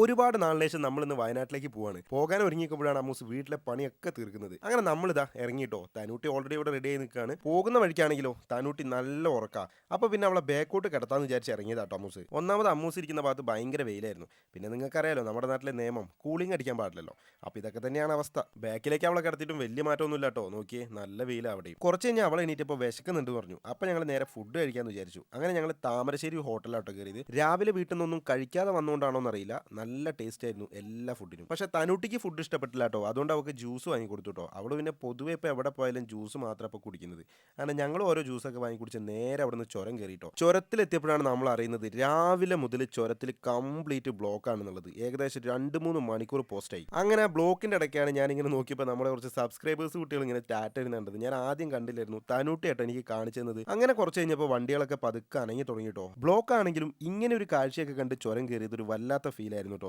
ഒരുപാട് നാളിന് ശേഷം നമ്മളിന്ന് വയനാട്ടിലേക്ക് പോവാണ്. പോകാൻ ഒരുങ്ങിക്കുമ്പോഴാണ് അമ്മൂസ് വീട്ടിലെ പണിയൊക്കെ തീർക്കുന്നത്. അങ്ങനെ നമ്മളിതാ ഇറങ്ങിട്ടോ. തനൂട്ടി ഓൾറെഡി ഇവിടെ റെഡി ആയി നിൽക്കുകയാണ്. പോകുന്ന വഴിക്കാണെങ്കിലോ തനൂട്ടി നല്ല ഉറക്കാ. അപ്പോൾ പിന്നെ അവളെ ബാക്കോട്ട് കിടത്താന്ന് വിചാരിച്ച് ഇറങ്ങിയതാട്ടോ അമ്മൂസ്. ഒന്നാമത് അമ്മൂസ് ഇരിക്കുന്ന ഭാഗത്ത് ഭയങ്കര വെയിലായിരുന്നു. പിന്നെ നിങ്ങൾക്കറിയാലോ നമ്മുടെ നാട്ടിലെ നിയമം കൂളിംഗ് അടിക്കാൻ പാടില്ലല്ലോ. അപ്പോൾ ഇതൊക്കെ തന്നെയാണ് അവസ്ഥ. ബാക്കിലേക്ക് അവളെ കിടത്തിയിട്ടും വലിയ മാറ്റമൊന്നുമില്ല കേട്ടോ. നോക്കിയേ നല്ല വെയിലാണ് അവിടെയും. കുറച്ച് കഴിഞ്ഞാൽ അവളെ എണീറ്റപ്പോൾ വിശക്കുന്നുണ്ട് പറഞ്ഞു. അപ്പോൾ ഞങ്ങൾ നേരെ ഫുഡ് കഴിക്കാമെന്ന് വിചാരിച്ചു. അങ്ങനെ ഞങ്ങൾ താമരശ്ശേരി ഹോട്ടലിലാട്ടോ കയറിയത്. രാവിലെ വീട്ടിൽ നിന്നൊന്നും കഴിക്കാതെ വന്നുകൊണ്ടാണോ എന്നറിയില്ല, നല്ല ടേസ്റ്റ് ആയിരുന്നു എല്ലാ ഫുഡിനും. പക്ഷേ തനൂട്ടിക്ക് ഫുഡ് ഇഷ്ടപ്പെട്ടില്ല കേട്ടോ. അതുകൊണ്ട് അവൾക്ക് ജ്യൂസ് വാങ്ങി കൊടുത്തു കേട്ടോ. അവൾ പിന്നെ പൊതുവെ ഇപ്പോൾ എവിടെ പോയാലും ജ്യൂസ് മാത്രം ഇപ്പോൾ കുടിക്കുന്നത്. അങ്ങനെ ഞങ്ങൾ ഓരോ ജ്യൂസൊക്കെ വാങ്ങി കുടിച്ച് നേരെ അവിടെ നിന്ന് ചുരം കയറിയിട്ടോ. ചുരത്തിലെത്തിയപ്പോഴാണ് നമ്മൾ അറിയുന്നത് രാവിലെ മുതൽ ചുരത്തിൽ കംപ്ലീറ്റ് ബ്ലോക്ക് ആണെന്നുള്ളത്. ഏകദേശം 2-3 മണിക്കൂർ പോസ്റ്റായി. അങ്ങനെ ആ ബ്ലോക്കിൻ്റെ ഇടയ്ക്കാണ് ഞാനിങ്ങനെ നോക്കിയപ്പോൾ നമ്മുടെ കുറച്ച് സബ്സ്ക്രൈബേഴ്സ് കുട്ടികൾ ഇങ്ങനെ ടാറ്റ എഴുതുന്നുണ്ടത്. ഞാൻ ആദ്യം കണ്ടില്ലായിരുന്നു. തനൂട്ടിയാട്ടോ എനിക്ക് കാണിച്ചു തന്നത്. അങ്ങനെ കുറച്ച് കഴിഞ്ഞപ്പോൾ വണ്ടികളൊക്കെ പതുക്കെ അനങ്ങി തുടങ്ങിയിട്ടോ. ബ്ലോക്ക് ആണെങ്കിലും ഇങ്ങനെ ഒരു കാഴ്ചയൊക്കെ കണ്ട് ചുരം കയറിയത് ഒരു വല്ലാത്ത ഫീൽ ആയിരുന്നു കേട്ടോ.